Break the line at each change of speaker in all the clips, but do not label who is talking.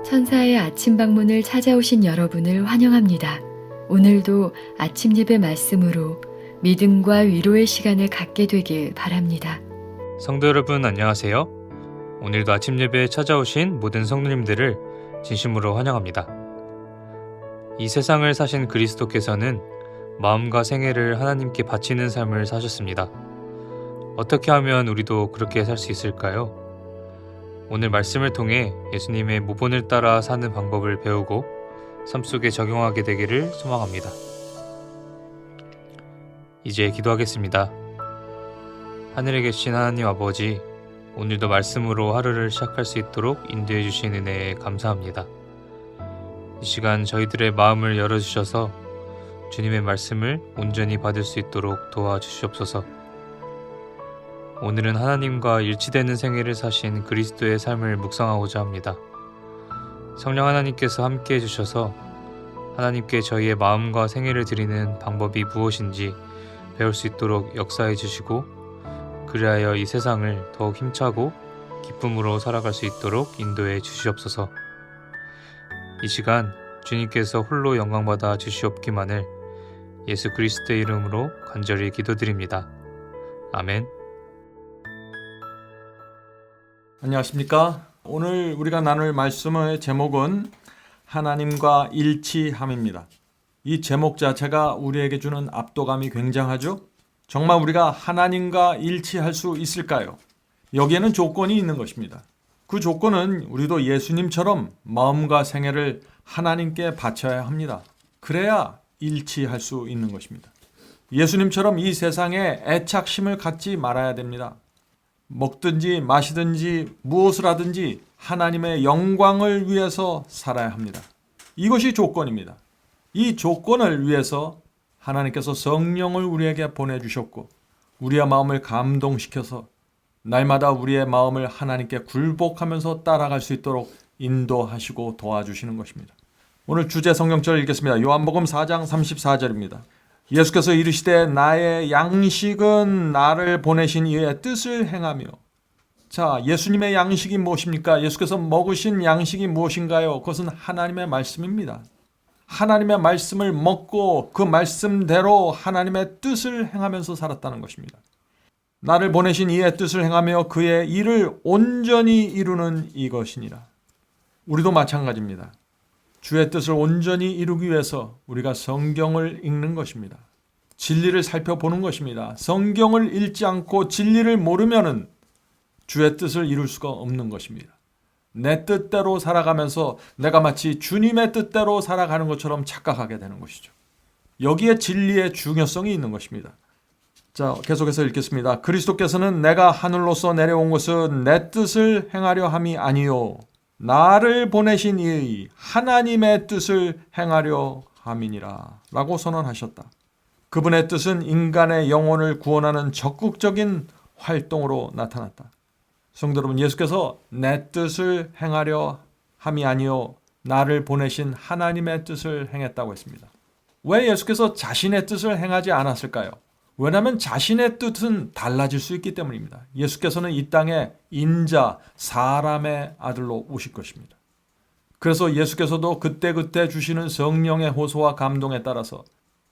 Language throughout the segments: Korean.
천사의 아침 방문을 찾아오신 여러분을 환영합니다. 오늘도 아침 예배 말씀으로 믿음과 위로의 시간을 갖게 되길 바랍니다.
성도 여러분 안녕하세요. 오늘도 아침 예배에 찾아오신 모든 성도님들을 진심으로 환영합니다. 이 세상을 사신 그리스도께서는 마음과 생애를 하나님께 바치는 삶을 사셨습니다. 어떻게 하면 우리도 그렇게 살 수 있을까요? 오늘 말씀을 통해 예수님의 모본을 따라 사는 방법을 배우고 삶 속에 적용하게 되기를 소망합니다. 이제 기도하겠습니다. 하늘에 계신 하나님 아버지, 오늘도 말씀으로 하루를 시작할 수 있도록 인도해 주신 은혜에 감사합니다. 이 시간 저희들의 마음을 열어주셔서 주님의 말씀을 온전히 받을 수 있도록 도와주시옵소서. 오늘은 하나님과 일치되는 생애를 사신 그리스도의 삶을 묵상하고자 합니다. 성령 하나님께서 함께 해주셔서 하나님께 저희의 마음과 생애를 드리는 방법이 무엇인지 배울 수 있도록 역사해 주시고, 그리하여 이 세상을 더욱 힘차고 기쁨으로 살아갈 수 있도록 인도해 주시옵소서. 이 시간 주님께서 홀로 영광받아 주시옵기만을 예수 그리스도의 이름으로 간절히 기도드립니다. 아멘.
안녕하십니까? 오늘 우리가 나눌 말씀의 제목은 하나님과 일치함입니다. 이 제목 자체가 우리에게 주는 압도감이 굉장하죠? 정말 우리가 하나님과 일치할 수 있을까요? 여기에는 조건이 있는 것입니다. 그 조건은 우리도 예수님처럼 마음과 생애를 하나님께 바쳐야 합니다. 그래야 일치할 수 있는 것입니다. 예수님처럼 이 세상에 애착심을 갖지 말아야 됩니다. 먹든지 마시든지 무엇을 하든지 하나님의 영광을 위해서 살아야 합니다. 이것이 조건입니다. 이 조건을 위해서 하나님께서 성령을 우리에게 보내주셨고, 우리의 마음을 감동시켜서 날마다 우리의 마음을 하나님께 굴복하면서 따라갈 수 있도록 인도하시고 도와주시는 것입니다. 오늘 주제 성경절 읽겠습니다. 요한복음 4장 34절입니다. 예수께서 이르시되 나의 양식은 나를 보내신 이의 뜻을 행하며. 자, 예수님의 양식이 무엇입니까? 예수께서 먹으신 양식이 무엇인가요? 그것은 하나님의 말씀입니다. 하나님의 말씀을 먹고 그 말씀대로 하나님의 뜻을 행하면서 살았다는 것입니다. 나를 보내신 이의 뜻을 행하며 그의 일을 온전히 이루는 이것이니라. 우리도 마찬가지입니다. 주의 뜻을 온전히 이루기 위해서 우리가 성경을 읽는 것입니다. 진리를 살펴보는 것입니다. 성경을 읽지 않고 진리를 모르면은 주의 뜻을 이룰 수가 없는 것입니다. 내 뜻대로 살아가면서 내가 마치 주님의 뜻대로 살아가는 것처럼 착각하게 되는 것이죠. 여기에 진리의 중요성이 있는 것입니다. 자, 계속해서 읽겠습니다. 그리스도께서는 내가 하늘로서 내려온 것은 내 뜻을 행하려 함이 아니요 나를 보내신 이의 하나님의 뜻을 행하려 함이니라 라고 선언하셨다. 그분의 뜻은 인간의 영혼을 구원하는 적극적인 활동으로 나타났다. 성도 여러분, 예수께서 내 뜻을 행하려 함이 아니요 나를 보내신 하나님의 뜻을 행했다고 했습니다. 왜 예수께서 자신의 뜻을 행하지 않았을까요? 왜냐하면 자신의 뜻은 달라질 수 있기 때문입니다. 예수께서는 이 땅에 인자, 사람의 아들로 오실 것입니다. 그래서 예수께서도 그때그때 주시는 성령의 호소와 감동에 따라서,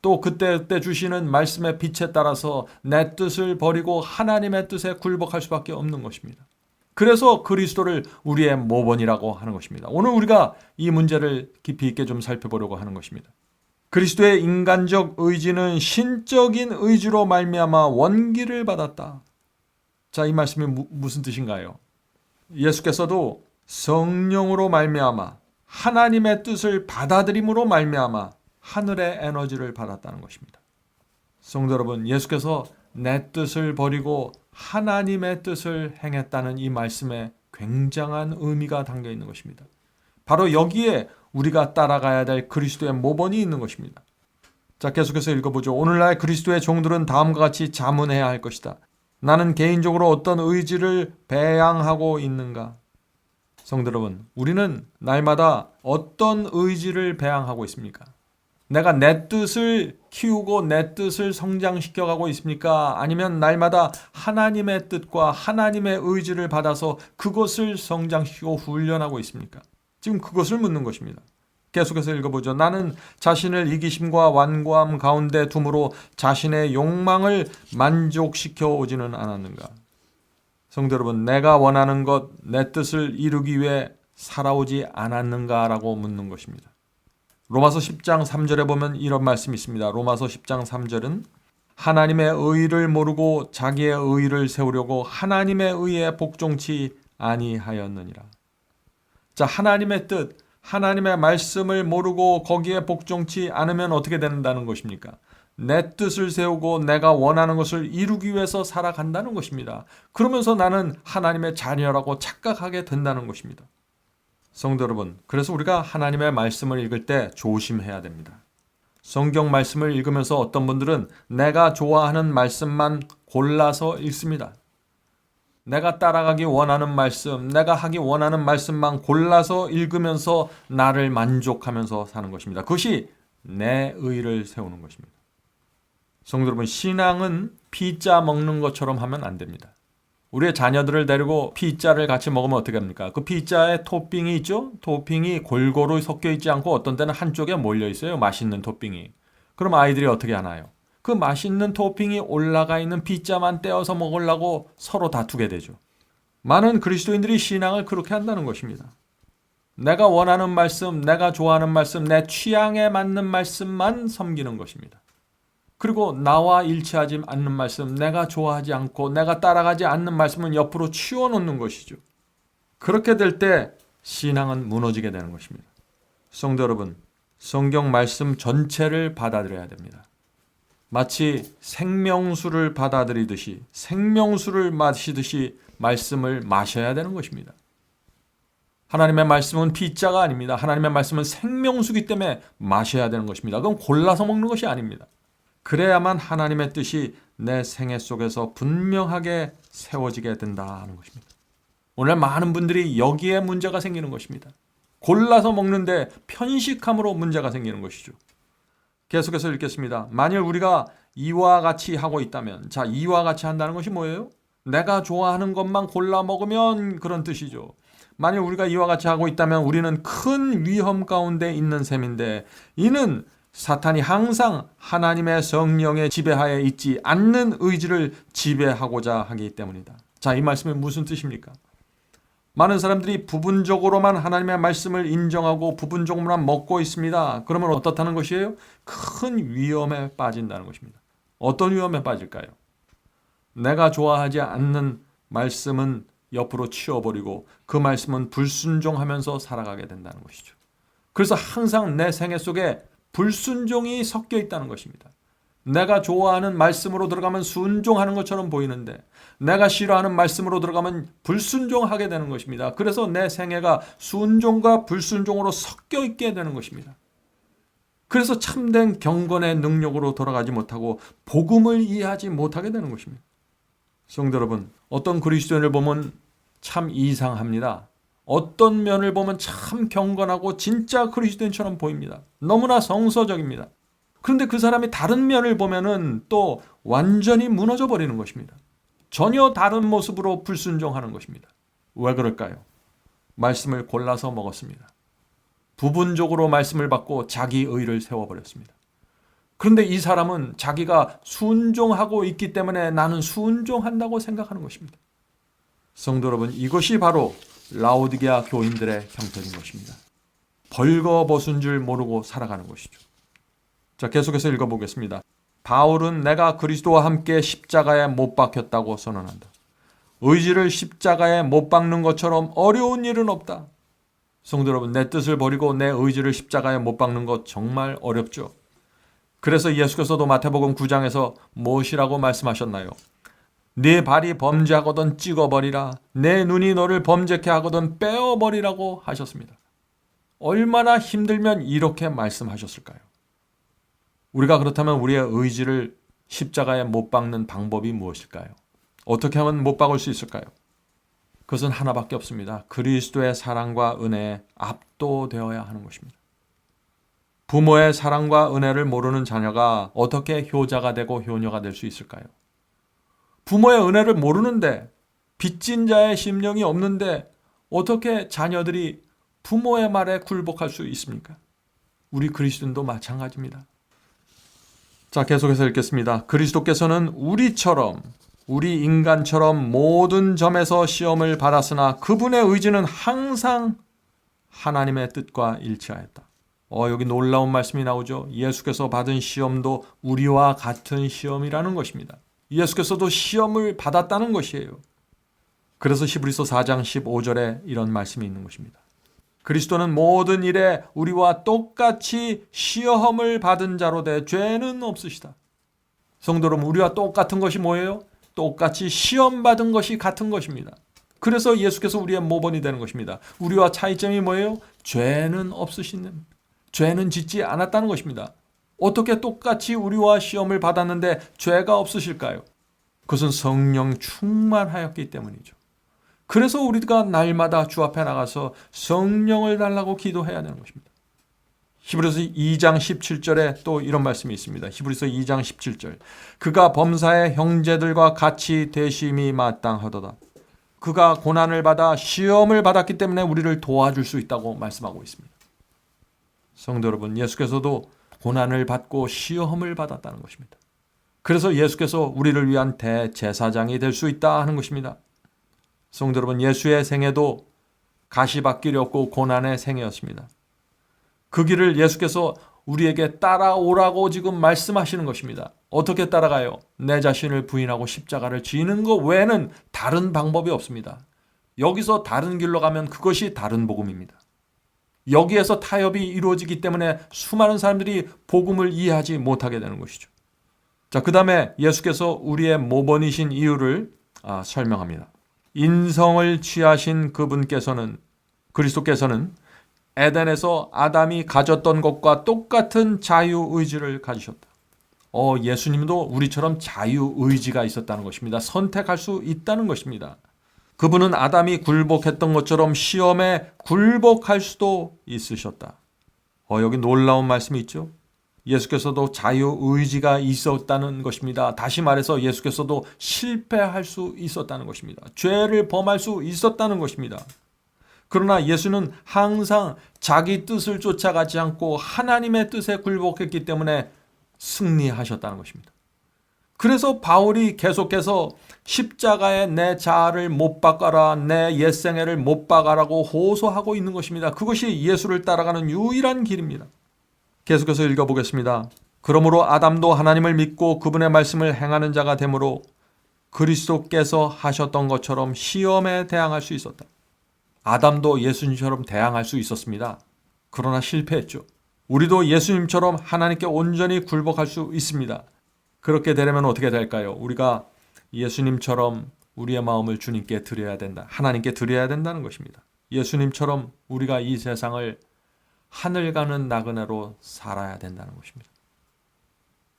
또 그때그때 주시는 말씀의 빛에 따라서 내 뜻을 버리고 하나님의 뜻에 굴복할 수밖에 없는 것입니다. 그래서 그리스도를 우리의 모본이라고 하는 것입니다. 오늘 우리가 이 문제를 깊이 있게 좀 살펴보려고 하는 것입니다. 그리스도의 인간적 의지는 신적인 의지로 말미암아 원기를 받았다. 자, 이 말씀이 무슨 뜻인가요? 예수께서도 성령으로 말미암아 하나님의 뜻을 받아들임으로 말미암아 하늘의 에너지를 받았다는 것입니다. 성도 여러분, 예수께서 내 뜻을 버리고 하나님의 뜻을 행했다는 이 말씀에 굉장한 의미가 담겨 있는 것입니다. 바로 여기에 우리가 따라가야 될 그리스도의 모본이 있는 것입니다. 자, 계속해서 읽어보죠. 오늘날 그리스도의 종들은 다음과 같이 자문해야 할 것이다. 나는 개인적으로 어떤 의지를 배양하고 있는가? 성도 여러분, 우리는 날마다 어떤 의지를 배양하고 있습니까? 내가 내 뜻을 키우고 내 뜻을 성장시켜가고 있습니까? 아니면 날마다 하나님의 뜻과 하나님의 의지를 받아서 그것을 성장시키고 훈련하고 있습니까? 지금 그것을 묻는 것입니다. 계속해서 읽어보죠. 나는 자신을 이기심과 완고함 가운데 둠으로 자신의 욕망을 만족시켜 오지는 않았는가? 성도 여러분, 내가 원하는 것, 내 뜻을 이루기 위해 살아오지 않았는가라고 묻는 것입니다. 로마서 10장 3절에 보면 이런 말씀이 있습니다. 로마서 10장 3절은 하나님의 의를 모르고 자기의 의를 세우려고 하나님의 의에 복종치 아니하였느니라. 자, 하나님의 뜻, 하나님의 말씀을 모르고 거기에 복종치 않으면 어떻게 된다는 것입니까? 내 뜻을 세우고 내가 원하는 것을 이루기 위해서 살아간다는 것입니다. 그러면서 나는 하나님의 자녀라고 착각하게 된다는 것입니다. 성도 여러분, 그래서 우리가 하나님의 말씀을 읽을 때 조심해야 됩니다. 성경 말씀을 읽으면서 어떤 분들은 내가 좋아하는 말씀만 골라서 읽습니다. 내가 따라가기 원하는 말씀, 내가 하기 원하는 말씀만 골라서 읽으면서 나를 만족하면서 사는 것입니다. 그것이 내 의를 세우는 것입니다. 성도 여러분, 신앙은 피자 먹는 것처럼 하면 안 됩니다. 우리의 자녀들을 데리고 피자를 같이 먹으면 어떻게 합니까? 그 피자에 토핑이 있죠? 토핑이 골고루 섞여 있지 않고 어떤 때는 한쪽에 몰려 있어요. 맛있는 토핑이. 그럼 아이들이 어떻게 하나요? 그 맛있는 토핑이 올라가 있는 피자만 떼어서 먹으려고 서로 다투게 되죠. 많은 그리스도인들이 신앙을 그렇게 한다는 것입니다. 내가 원하는 말씀, 내가 좋아하는 말씀, 내 취향에 맞는 말씀만 섬기는 것입니다. 그리고 나와 일치하지 않는 말씀, 내가 좋아하지 않고 내가 따라가지 않는 말씀은 옆으로 치워놓는 것이죠. 그렇게 될 때 신앙은 무너지게 되는 것입니다. 성도 여러분, 성경 말씀 전체를 받아들여야 됩니다. 마치 생명수를 받아들이듯이, 생명수를 마시듯이 말씀을 마셔야 되는 것입니다. 하나님의 말씀은 피자가 아닙니다. 하나님의 말씀은 생명수기 때문에 마셔야 되는 것입니다. 그건 골라서 먹는 것이 아닙니다. 그래야만 하나님의 뜻이 내 생애 속에서 분명하게 세워지게 된다는 것입니다. 오늘 많은 분들이 여기에 문제가 생기는 것입니다. 골라서 먹는데 편식함으로 문제가 생기는 것이죠. 계속해서 읽겠습니다. 만일 우리가 이와 같이 하고 있다면, 자, 이와 같이 한다는 것이 뭐예요? 내가 좋아하는 것만 골라 먹으면 그런 뜻이죠. 만일 우리가 이와 같이 하고 있다면 우리는 큰 위험 가운데 있는 셈인데, 이는 사탄이 항상 하나님의 성령의 지배하에 있지 않는 의지를 지배하고자 하기 때문이다. 자, 이 말씀이 무슨 뜻입니까? 많은 사람들이 부분적으로만 하나님의 말씀을 인정하고 부분적으로만 먹고 있습니다. 그러면 어떻다는 것이에요? 큰 위험에 빠진다는 것입니다. 어떤 위험에 빠질까요? 내가 좋아하지 않는 말씀은 옆으로 치워버리고 그 말씀은 불순종하면서 살아가게 된다는 것이죠. 그래서 항상 내 생애 속에 불순종이 섞여 있다는 것입니다. 내가 좋아하는 말씀으로 들어가면 순종하는 것처럼 보이는데 내가 싫어하는 말씀으로 들어가면 불순종하게 되는 것입니다. 그래서 내 생애가 순종과 불순종으로 섞여 있게 되는 것입니다. 그래서 참된 경건의 능력으로 돌아가지 못하고 복음을 이해하지 못하게 되는 것입니다. 성도 여러분, 어떤 그리스도인을 보면 참 이상합니다. 어떤 면을 보면 참 경건하고 진짜 그리스도인처럼 보입니다. 너무나 성서적입니다. 그런데 그 사람이 다른 면을 보면은 또 완전히 무너져 버리는 것입니다. 전혀 다른 모습으로 불순종하는 것입니다. 왜 그럴까요? 말씀을 골라서 먹었습니다. 부분적으로 말씀을 받고 자기 의를 세워버렸습니다. 그런데 이 사람은 자기가 순종하고 있기 때문에 나는 순종한다고 생각하는 것입니다. 성도 여러분, 이것이 바로 라오디게아 교인들의 형편인 것입니다. 벌거벗은 줄 모르고 살아가는 것이죠. 자, 계속해서 읽어보겠습니다. 바울은 내가 그리스도와 함께 십자가에 못 박혔다고 선언한다. 의지를 십자가에 못 박는 것처럼 어려운 일은 없다. 성도 여러분, 내 뜻을 버리고 내 의지를 십자가에 못 박는 것 정말 어렵죠. 그래서 예수께서도 마태복음 9장에서 무엇이라고 말씀하셨나요? 네 발이 범죄하거든 찍어버리라. 내 눈이 너를 범죄케 하거든 빼어버리라고 하셨습니다. 얼마나 힘들면 이렇게 말씀하셨을까요? 우리가 그렇다면 우리의 의지를 십자가에 못 박는 방법이 무엇일까요? 어떻게 하면 못 박을 수 있을까요? 그것은 하나밖에 없습니다. 그리스도의 사랑과 은혜에 압도되어야 하는 것입니다. 부모의 사랑과 은혜를 모르는 자녀가 어떻게 효자가 되고 효녀가 될 수 있을까요? 부모의 은혜를 모르는데, 빚진 자의 심령이 없는데 어떻게 자녀들이 부모의 말에 굴복할 수 있습니까? 우리 그리스도인도 마찬가지입니다. 자, 계속해서 읽겠습니다. 그리스도께서는 우리 인간처럼 모든 점에서 시험을 받았으나 그분의 의지는 항상 하나님의 뜻과 일치하였다. 여기 놀라운 말씀이 나오죠. 예수께서 받은 시험도 우리와 같은 시험이라는 것입니다. 예수께서도 시험을 받았다는 것이에요. 그래서 히브리서 4장 15절에 이런 말씀이 있는 것입니다. 그리스도는 모든 일에 우리와 똑같이 시험을 받은 자로 돼 죄는 없으시다. 성도 여러분, 우리와 똑같은 것이 뭐예요? 똑같이 시험 받은 것이 같은 것입니다. 그래서 예수께서 우리의 모본이 되는 것입니다. 우리와 차이점이 뭐예요? 죄는 없으신, 죄는 짓지 않았다는 것입니다. 어떻게 똑같이 우리와 시험을 받았는데 죄가 없으실까요? 그것은 성령 충만하였기 때문이죠. 그래서 우리가 날마다 주 앞에 나가서 성령을 달라고 기도해야 되는 것입니다. 히브리서 2장 17절에 또 이런 말씀이 있습니다. 히브리서 2장 17절. 그가 범사의 형제들과 같이 되심이 마땅하도다. 그가 고난을 받아 시험을 받았기 때문에 우리를 도와줄 수 있다고 말씀하고 있습니다. 성도 여러분, 예수께서도 고난을 받고 시험을 받았다는 것입니다. 그래서 예수께서 우리를 위한 대제사장이 될 수 있다 하는 것입니다. 성도 여러분, 예수의 생애도 가시밭길이 없고 고난의 생애였습니다. 그 길을 예수께서 우리에게 따라오라고 지금 말씀하시는 것입니다. 어떻게 따라가요? 내 자신을 부인하고 십자가를 지는 것 외에는 다른 방법이 없습니다. 여기서 다른 길로 가면 그것이 다른 복음입니다. 여기에서 타협이 이루어지기 때문에 수많은 사람들이 복음을 이해하지 못하게 되는 것이죠. 자, 그 다음에 예수께서 우리의 모본이신 이유를 설명합니다. 인성을 취하신 그분께서는, 그리스도께서는 에덴에서 아담이 가졌던 것과 똑같은 자유의지를 가지셨다. 예수님도 우리처럼 자유의지가 있었다는 것입니다. 선택할 수 있다는 것입니다. 그분은 아담이 굴복했던 것처럼 시험에 굴복할 수도 있으셨다. 여기 놀라운 말씀이 있죠. 예수께서도 자유의지가 있었다는 것입니다. 다시 말해서 예수께서도 실패할 수 있었다는 것입니다. 죄를 범할 수 있었다는 것입니다. 그러나 예수는 항상 자기 뜻을 쫓아가지 않고 하나님의 뜻에 굴복했기 때문에 승리하셨다는 것입니다. 그래서 바울이 계속해서 십자가에 내 자아를 못 박아라, 내 옛생애를 못 박아라고 호소하고 있는 것입니다. 그것이 예수를 따라가는 유일한 길입니다. 계속해서 읽어보겠습니다. 그러므로 아담도 하나님을 믿고 그분의 말씀을 행하는 자가 되므로 그리스도께서 하셨던 것처럼 시험에 대항할 수 있었다. 아담도 예수님처럼 대항할 수 있었습니다. 그러나 실패했죠. 우리도 예수님처럼 하나님께 온전히 굴복할 수 있습니다. 그렇게 되려면 어떻게 될까요? 우리가 예수님처럼 우리의 마음을 주님께 드려야 된다. 하나님께 드려야 된다는 것입니다. 예수님처럼 우리가 이 세상을 하늘 가는 나그네로 살아야 된다는 것입니다.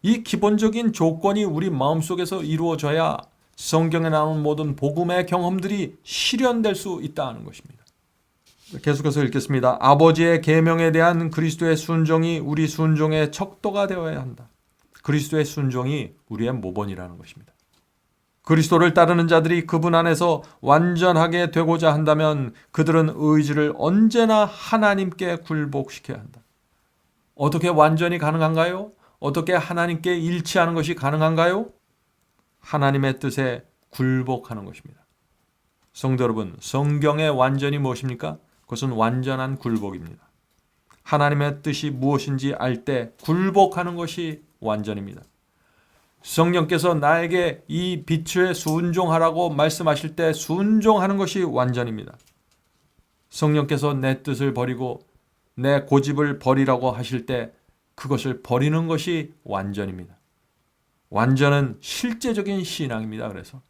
이 기본적인 조건이 우리 마음속에서 이루어져야 성경에 나오는 모든 복음의 경험들이 실현될 수 있다는 것입니다. 계속해서 읽겠습니다. 아버지의 계명에 대한 그리스도의 순종이 우리 순종의 척도가 되어야 한다. 그리스도의 순종이 우리의 모본이라는 것입니다. 그리스도를 따르는 자들이 그분 안에서 완전하게 되고자 한다면 그들은 의지를 언제나 하나님께 굴복시켜야 한다. 어떻게 완전히 가능한가요? 어떻게 하나님께 일치하는 것이 가능한가요? 하나님의 뜻에 굴복하는 것입니다. 성도 여러분, 성경의 완전이 무엇입니까? 그것은 완전한 굴복입니다. 하나님의 뜻이 무엇인지 알 때 굴복하는 것이 완전입니다. 성령께서 나에게 이 빛에 순종하라고 말씀하실 때 순종하는 것이 완전입니다. 성령께서 내 뜻을 버리고 내 고집을 버리라고 하실 때 그것을 버리는 것이 완전입니다. 완전은 실제적인 신앙입니다. 그래서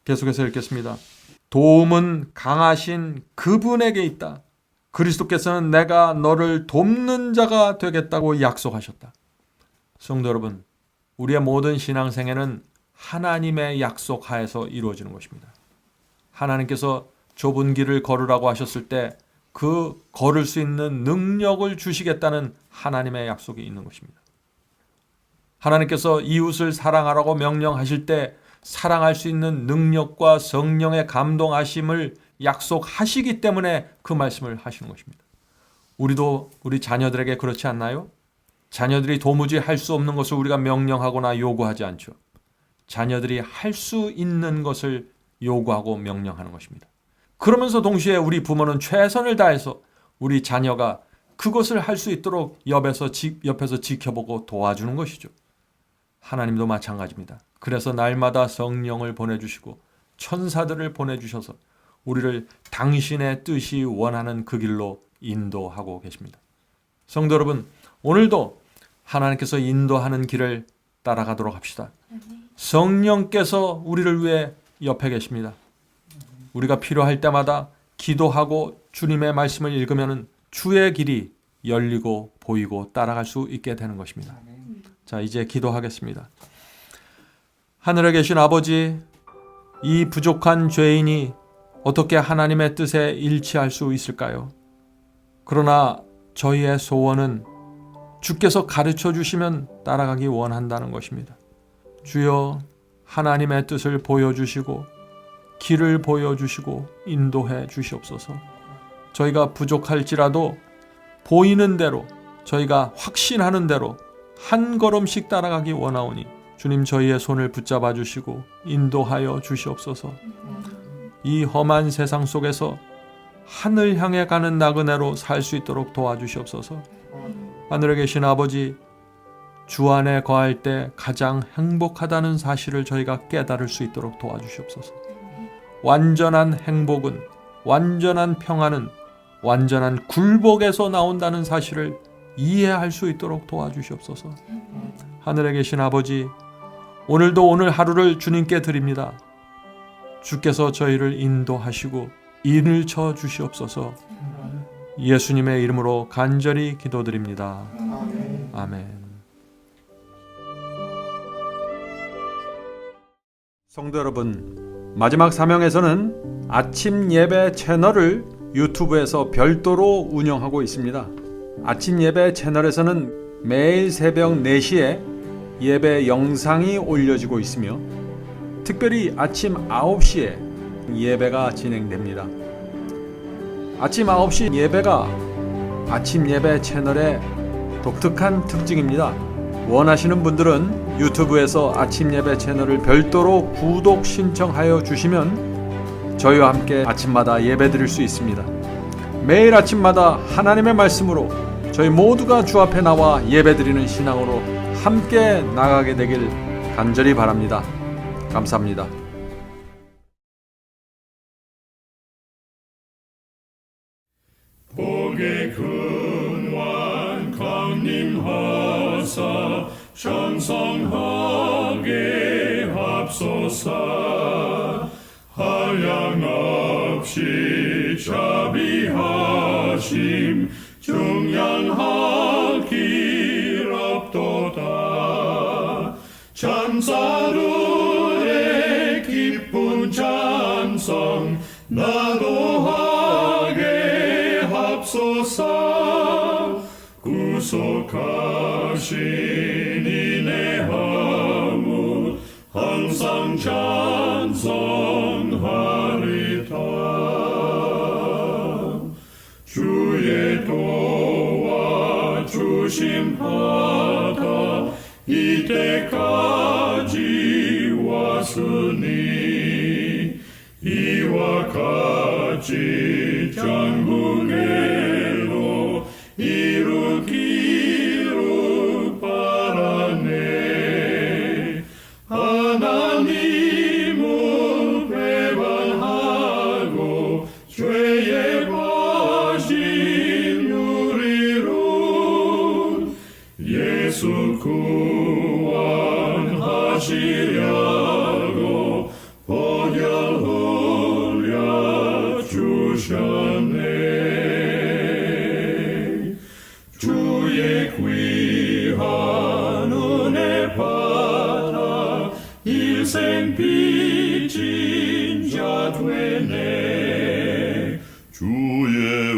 계속해서 읽겠습니다. 도움은 강하신 그분에게 있다. 그리스도께서는 내가 너를 돕는 자가 되겠다고 약속하셨다. 성도 여러분, 우리의 모든 신앙생애는 하나님의 약속하에서 이루어지는 것입니다. 하나님께서 좁은 길을 걸으라고 하셨을 때 그 걸을 수 있는 능력을 주시겠다는 하나님의 약속이 있는 것입니다. 하나님께서 이웃을 사랑하라고 명령하실 때 사랑할 수 있는 능력과 성령의 감동하심을 약속하시기 때문에 그 말씀을 하시는 것입니다. 우리도 우리 자녀들에게 그렇지 않나요? 자녀들이 도무지 할 수 없는 것을 우리가 명령하거나 요구하지 않죠. 자녀들이 할 수 있는 것을 요구하고 명령하는 것입니다. 그러면서 동시에 우리 부모는 최선을 다해서 우리 자녀가 그것을 할 수 있도록 옆에서 지켜보고 도와주는 것이죠. 하나님도 마찬가지입니다. 그래서 날마다 성령을 보내주시고 천사들을 보내주셔서 우리를 당신의 뜻이 원하는 그 길로 인도하고 계십니다. 성도 여러분, 오늘도 하나님께서 인도하는 길을 따라가도록 합시다. 성령께서 우리를 위해 옆에 계십니다. 우리가 필요할 때마다 기도하고 주님의 말씀을 읽으면 주의 길이 열리고 보이고 따라갈 수 있게 되는 것입니다. 자, 이제 기도하겠습니다. 하늘에 계신 아버지, 이 부족한 죄인이 어떻게 하나님의 뜻에 일치할 수 있을까요? 그러나 저희의 소원은 주께서 가르쳐 주시면 따라가기 원한다는 것입니다. 주여, 하나님의 뜻을 보여주시고 길을 보여주시고 인도해 주시옵소서. 저희가 부족할지라도 보이는 대로, 저희가 확신하는 대로 한 걸음씩 따라가기 원하오니 주님, 저희의 손을 붙잡아 주시고 인도하여 주시옵소서. 이 험한 세상 속에서 하늘 향해 가는 나그네로 살 수 있도록 도와주시옵소서. 하늘에 계신 아버지, 주 안에 거할 때 가장 행복하다는 사실을 저희가 깨달을 수 있도록 도와주시옵소서. 완전한 행복은, 완전한 평안은 완전한 굴복에서 나온다는 사실을 이해할 수 있도록 도와주시옵소서. 하늘에 계신 아버지, 오늘도 오늘 하루를 주님께 드립니다. 주께서 저희를 인도하시고 인을 쳐 주시옵소서. 예수님의 이름으로 간절히 기도드립니다. 아멘. 성도 여러분, 마지막 사명에서는 아침 예배 채널을 유튜브에서 별도로 운영하고 있습니다. 아침 예배 채널에서는 매일 새벽 4시에 예배 영상이 올려지고 있으며 특별히 아침 9시에 예배가 진행됩니다. 아침 9시 예배가 아침 예배 채널의 독특한 특징입니다. 원하시는 분들은 유튜브에서 아침 예배 채널을 별도로 구독 신청하여 주시면 저희와 함께 아침마다 예배 드릴 수 있습니다. 매일 아침마다 하나님의 말씀으로 저희 모두가 주 앞에 나와 예배 드리는 신앙으로 함께 나가게 되길 간절히 바랍니다. 감사합니다.
복의 근원 강림하사 찬송하게 합소서. 한량없이 자비하심 중량할 길 없도다. 찬사들의 기쁜 찬송 나도하게 합소서. 구속하신 이내 하무 항상 찬송하리다. 주의 도와주심 받아 이때까지 왔으니 이와 같이 장군의로 이루기를 바라네. 하나님을 배반하고 죄에 빠진 우리를 예수 구원하시려고 보혈 흘려 주셨네. 주의 귀한 은혜 받아 일생 빚진 자 되네. 주의